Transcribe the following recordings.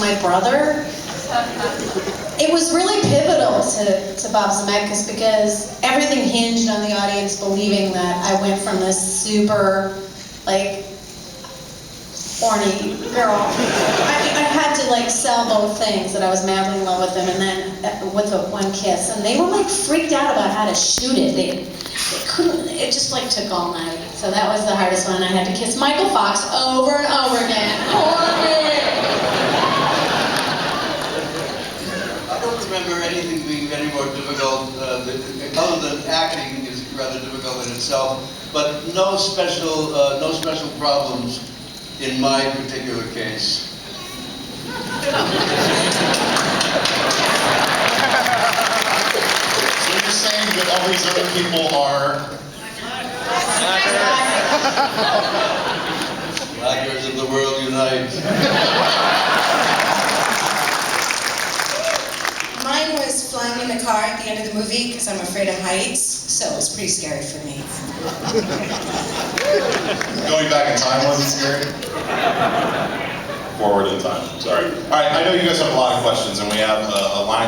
my brother. It was really pivotal to Bob Zemeckis because everything hinged on the audience believing that I went from this super, like, horny girl. I had to like sell both things, that I was madly in love with him and then with one kiss. And they were like freaked out about how to shoot it. They couldn't, it just like took all night. So that was the hardest one. I had to kiss Michael Fox over and over again. I don't remember anything being any more difficult, other than acting is rather difficult in itself, but no special problems in my particular case. So you're saying that all these other people are Laggards of the world unite. Mine was flying in the car at the end of the movie because I'm afraid of heights, so it was pretty scary for me. going back in time wasn't scary? Forward in time, sorry. All right, I know you guys have a lot of questions, and we have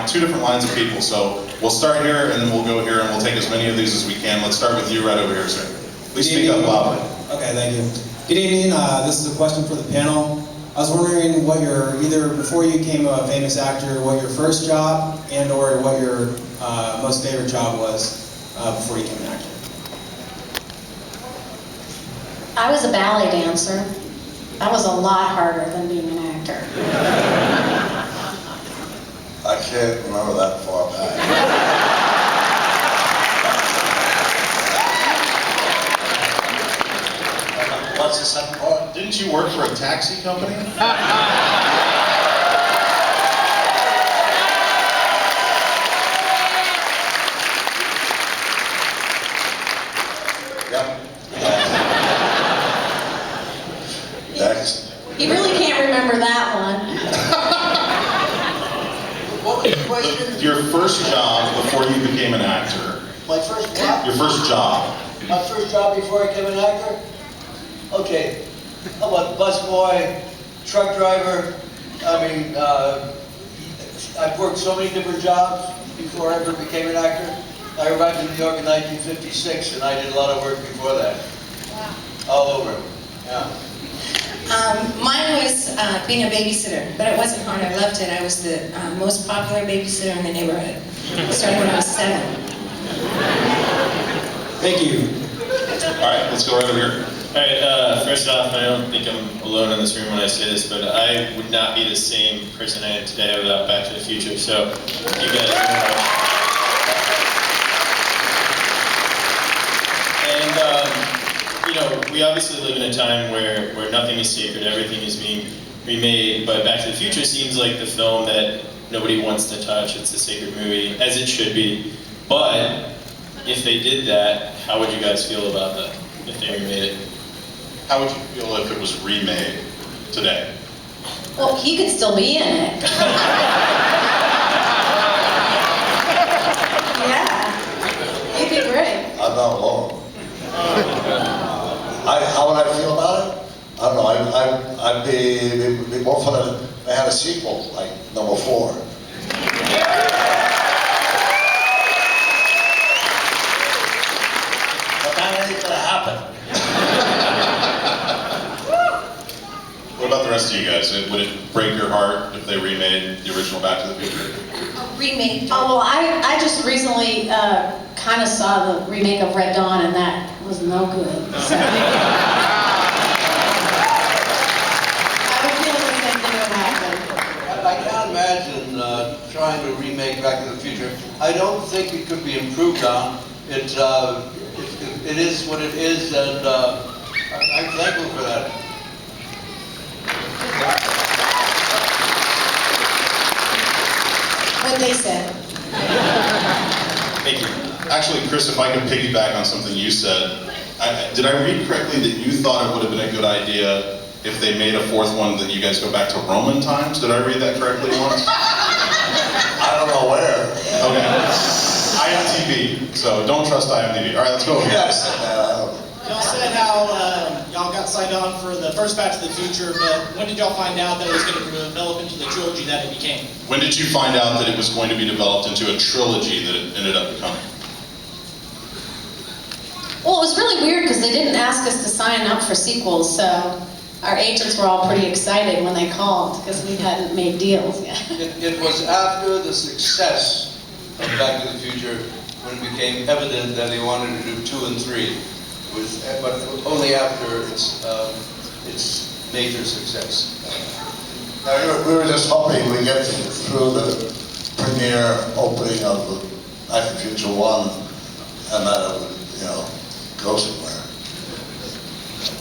two different lines of people, so we'll start here, and then we'll go here, and we'll take as many of these as we can. Let's start with you right over here, sir. Please speak up loudly. Okay, thank you. Good evening, this is a question for the panel. I was wondering what either before you became a famous actor, what your first job and or what your most favorite job was before you became an actor. I was a ballet dancer. That was a lot harder than being an actor. I can't remember that far back. What's the second part? Didn't you work for a taxi company? Yep. Next. You really can't remember that one. What was the question? Your first job before you became an actor. My first job? Your first job. My first job before I became an actor? Okay. How about busboy, truck driver? I mean, I've worked so many different jobs before I ever became an actor. I arrived in New York in 1956, and I did a lot of work before that. Wow. All over. Yeah. Mine was being a babysitter, but it wasn't hard. I loved it. I was the most popular babysitter in the neighborhood. Started when I was 7. Thank you. All right, let's go right over here. Alright, first off, I don't think I'm alone in this room when I say this, but I would not be the same person I am today without Back to the Future, so you guys know. And, you know, we obviously live in a time where nothing is sacred, everything is being remade, but Back to the Future seems like the film that nobody wants to touch. It's a sacred movie, as it should be. But if they did that, how would you guys feel about that, if they remade it? How would you feel if it was remade today? Well, he could still be in it. Yeah, he'd be great. I'm not alone. How would I feel about it? I don't know. I'd be more fun if they had a sequel, like number 4. But that ain't gonna happen. What about the rest of you guys? Would it break your heart if they remade the original Back to the Future? Remade. Oh, well, I just recently kind of saw the remake of Red Dawn, and that was no good. So. I would feel the same thing would happen. I can't imagine trying to remake Back to the Future. I don't think it could be improved on. It is what it is, and I'm thankful for that. What they said. Thank you. Actually, Chris, if I could piggyback on something you said, did I read correctly that you thought it would have been a good idea if they made a 4th one that you guys go back to Roman times? Did I read that correctly once? I don't know where. Okay. IMDb, so don't trust IMDb. All right, let's go over here. Yes. Y'all said how y'all y'all got signed on for the first Back to the Future, but when did y'all find out that it was going to develop into the trilogy that it became? When did you find out that it was going to be developed into a trilogy that it ended up becoming? Well, it was really weird because they didn't ask us to sign up for sequels, so our agents were all pretty excited when they called because we hadn't made deals yet. It was after the success of Back to the Future when it became evident that they wanted to do 2 and 3. It was, but only after its major success. We were just hoping we get through the premiere opening of Back to the Future 1 and that it would, go somewhere.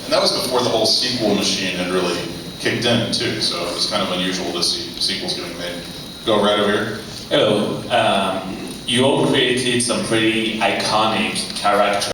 And that was before the whole sequel machine had really kicked in too, so it was kind of unusual to see sequels getting made. Go right over here. Hello. You all created some pretty iconic characters.